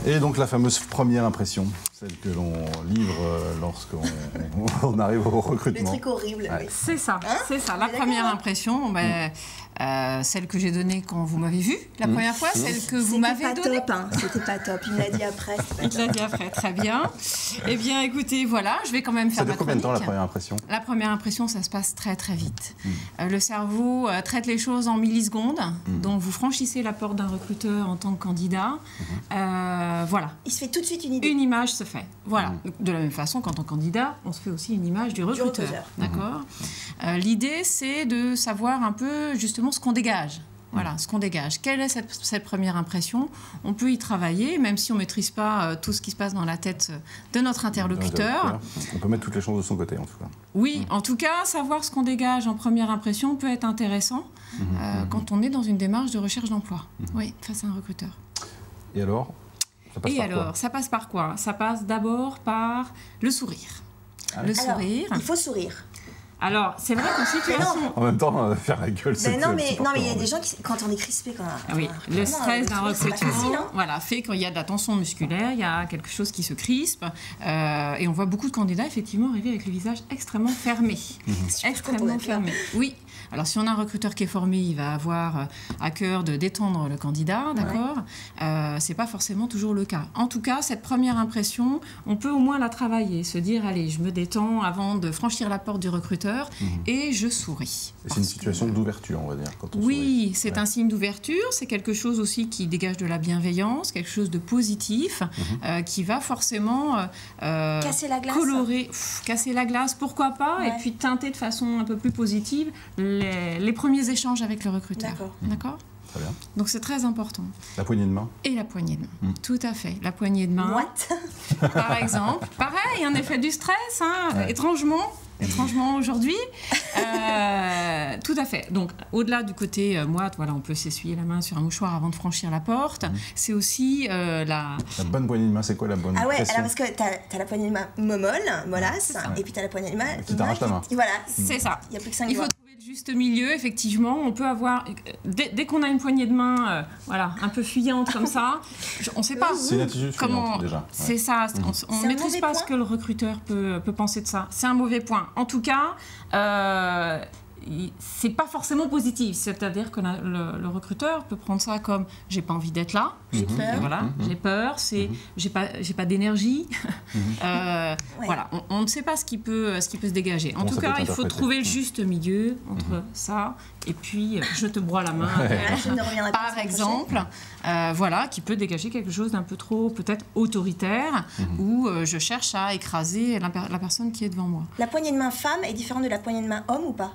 Et donc la fameuse première impression, celle que l'on livre lorsqu'on arrive au recrutement. Le truc horrible. Ouais. Oui. C'est ça, c'est ça. La première impression, celle que j'ai donnée quand vous m'avez vue la première fois, celle que vous m'avez donnée. C'était pas top, il me l'a dit après. Il te l'a dit après, très bien. Eh bien, écoutez, voilà, je vais quand même faire Ça dure combien de temps la première impression? La première impression, ça se passe très très vite. Le cerveau traite les choses en millisecondes, donc vous franchissez la porte d'un recruteur en tant que candidat. Voilà. Il se fait tout de suite une idée. Une image se fait. Voilà. De la même façon qu'en tant que candidat, on se fait aussi une image du recruteur. D'accord. L'idée, c'est de savoir un peu justement ce qu'on dégage. Voilà, ce qu'on dégage. Quelle est cette première impression? On peut y travailler, même si on ne maîtrise pas tout ce qui se passe dans la tête de notre interlocuteur. On peut mettre toutes les chances de son côté, en tout cas. Oui, en tout cas, savoir ce qu'on dégage en première impression peut être intéressant quand on est dans une démarche de recherche d'emploi. Oui, face à un recruteur. Et alors? Ça passe par quoi? Ça passe d'abord par le sourire. Le sourire. Il faut sourire. Alors, c'est vrai qu'en situation... En même temps, faire la gueule, c'est... Non, mais il y a des gens qui, quand on est crispé... Oui, le stress d'un recrutement fait qu'il y a de la tension musculaire, il y a quelque chose qui se crispe. Et on voit beaucoup de candidats, effectivement, arriver avec le visage extrêmement fermé. Extrêmement fermé. Oui. Alors, si on a un recruteur qui est formé, il va avoir à cœur de détendre le candidat, d'accord? C'est pas forcément toujours le cas. En tout cas, cette première impression, on peut au moins la travailler, se dire, allez, je me détends avant de franchir la porte du recruteur et je souris. C'est une situation d'ouverture, on va dire. Quand on sourit. C'est un signe d'ouverture, c'est quelque chose aussi qui dégage de la bienveillance, quelque chose de positif, qui va forcément casser la glace. Colorer, casser la glace, pourquoi pas, et puis teinter de façon un peu plus positive les premiers échanges avec le recruteur. D'accord. Très bien. Donc c'est très important. La poignée de main. Et la poignée de main, tout à fait. La poignée de main, par exemple. Pareil, un effet du stress, étrangement aujourd'hui. Tout à fait. Donc, au-delà du côté moite, voilà, on peut s'essuyer la main sur un mouchoir avant de franchir la porte. C'est aussi la... La bonne poignée de main, c'est quoi la bonne pression? Alors parce que t'as la poignée de main mollasse, et puis t'as la poignée de main... Qui t'arrache la main. Voilà. C'est ça. Il n'y a plus que 5 doigts. Il faut trouver le juste milieu, effectivement. On peut avoir... Dès qu'on a une poignée de main, un peu fuyante comme ça, on ne sait pas comment... déjà. C'est ça. On ne maîtrise pas ce que le recruteur peut penser de ça. C'est un mauvais point. En tout cas, c'est pas forcément positif. C'est-à-dire que le recruteur peut prendre ça comme j'ai pas envie d'être là, j'ai peur, j'ai peur, j'ai pas d'énergie. Voilà, on ne sait pas ce qui peut se dégager. En tout cas, il faut trouver le juste milieu entre ça et puis je te broie la main, par exemple, qui peut dégager quelque chose d'un peu trop peut-être autoritaire ou je cherche à écraser la personne qui est devant moi. La poignée de main femme est différente de la poignée de main homme ou pas?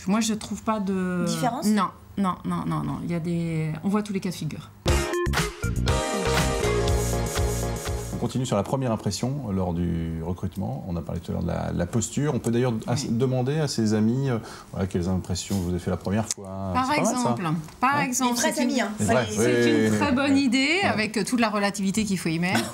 Moi, je ne trouve pas de... Différence? Non. Il y a des... On voit tous les cas de figure. On continue sur la première impression lors du recrutement. On a parlé tout à l'heure de la posture. On peut d'ailleurs demander à ses amis quelles impressions vous avez fait la première fois. Par exemple, c'est une très bonne idée avec toute la relativité qu'il faut y mettre.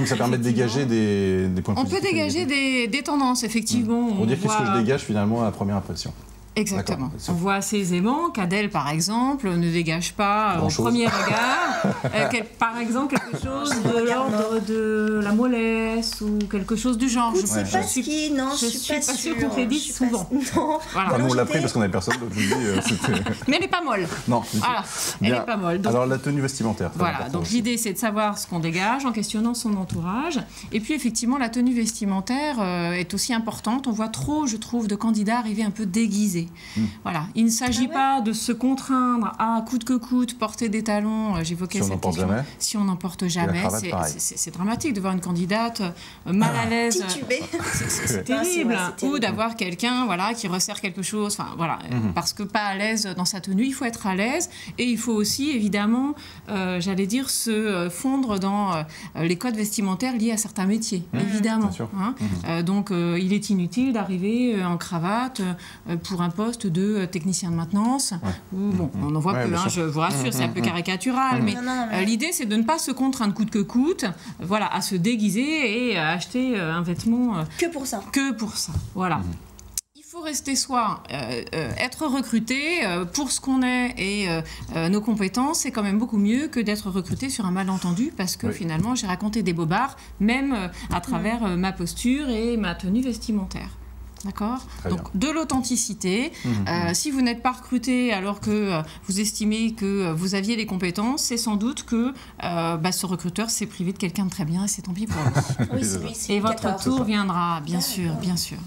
Ça permet de dégager des points positifs. On peut dégager des tendances, effectivement. Pour dire qu'est-ce que je dégage finalement à la première impression. Exactement. On voit assez aisément qu'Adèle, par exemple, ne dégage pas au premier regard, par exemple, quelque chose de l'ordre de la mollesse ou quelque chose du genre. Je ne suis pas sûre qu'on te l'ait dit souvent. Nous, on l'a pris parce qu'on n'avait personne d'autre. Mais elle n'est pas molle. Non. Voilà. Elle n'est pas molle. Donc, alors, la tenue vestimentaire. Voilà. Donc, l'idée, c'est de savoir ce qu'on dégage en questionnant son entourage. Et puis, effectivement, la tenue vestimentaire est aussi importante. On voit trop, je trouve, de candidats arriver un peu déguisés. Voilà, il ne s'agit pas de se contraindre à coûte que coûte porter des talons. J'évoquais cette question. Si on n'en porte jamais, c'est dramatique de voir une candidate mal à l'aise. C'est terrible. Ou d'avoir quelqu'un qui resserre quelque chose. Parce que pas à l'aise dans sa tenue, il faut être à l'aise et il faut aussi évidemment, se fondre dans les codes vestimentaires liés à certains métiers, évidemment. Donc, il est inutile d'arriver en cravate pour un poste de technicien de maintenance. On en voit peu, je vous rassure, c'est un peu caricatural, mais l'idée, c'est de ne pas se contraindre coûte que coûte, à se déguiser et à acheter un vêtement... Que pour ça. Voilà. Il faut rester soi, être recruté pour ce qu'on est et nos compétences, c'est quand même beaucoup mieux que d'être recruté sur un malentendu parce que finalement j'ai raconté des bobards, même à travers ma posture et ma tenue vestimentaire. D'accord ? Donc, de l'authenticité. Si vous n'êtes pas recruté alors que vous estimez que vous aviez les compétences, c'est sans doute que ce recruteur s'est privé de quelqu'un de très bien et c'est tant pis pour lui. Oui, et votre tour viendra, bien sûr, bien sûr.